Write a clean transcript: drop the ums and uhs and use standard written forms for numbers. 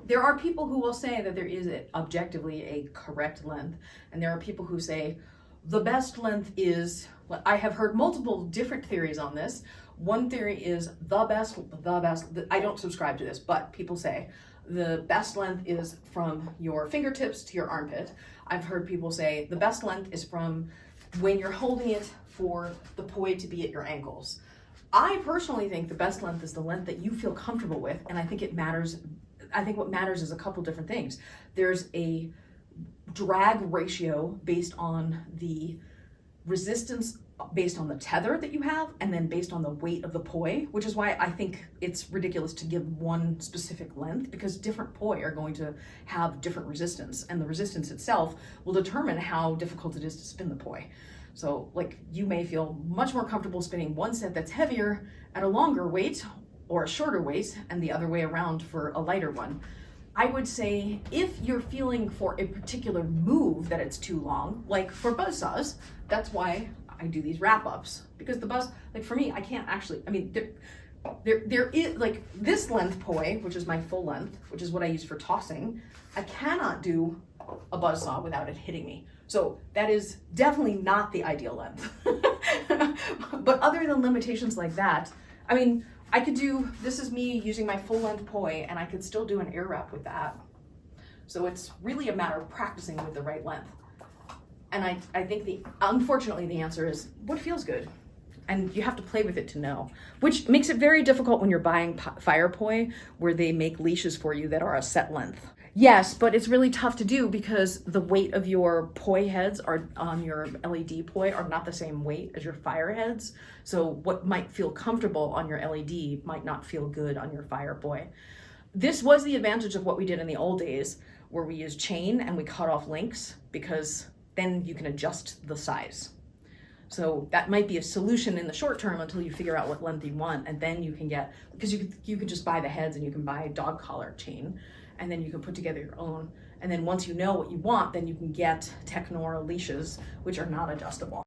There are people who will say that there is objectively a correct length, and there are people who say the best length is, well, I have heard multiple different theories on this. One theory is the best, I don't subscribe to this, but people say the best length is from your fingertips to your armpit. I've heard people say the best length is from when you're holding it for the poi to be at your ankles. I personally think the best length is the length that you feel comfortable with, and I think it matters. I think what matters is a couple different things. There's a drag ratio based on the resistance, based on the tether that you have, and then based on the weight of the poi, which is why I think it's ridiculous to give one specific length, because different poi are going to have different resistance, and the resistance itself will determine how difficult it is to spin the poi. So like, you may feel much more comfortable spinning one set that's heavier at a longer weight or a shorter weight, and the other way around for a lighter one. I would say if you're feeling for a particular move that it's too long, like for buzzsaws, that's why I do these wrap-ups, because the buzz, like for me, I can't actually, I mean, there is, like this length poi, which is my full length, which is what I use for tossing, I cannot do a buzzsaw without it hitting me. So that is definitely not the ideal length. But other than limitations like that, I mean, I could do, this is me using my full length poi, and I could still do an air wrap with that. So it's really a matter of practicing with the right length. And I think unfortunately the answer is what feels good. And you have to play with it to know, which makes it very difficult when you're buying fire poi where they make leashes for you that are a set length. Yes, but it's really tough to do because the weight of your poi heads are on your LED poi are not the same weight as your fire heads. So what might feel comfortable on your LED might not feel good on your fire poi. This was the advantage of what we did in the old days, where we used chain and we cut off links, because then you can adjust the size. So that might be a solution in the short term until you figure out what length you want, and then you can get, because you can just buy the heads and you can buy dog collar chain, and then you can put together your own. And then once you know what you want, then you can get Technora leashes, which are not adjustable.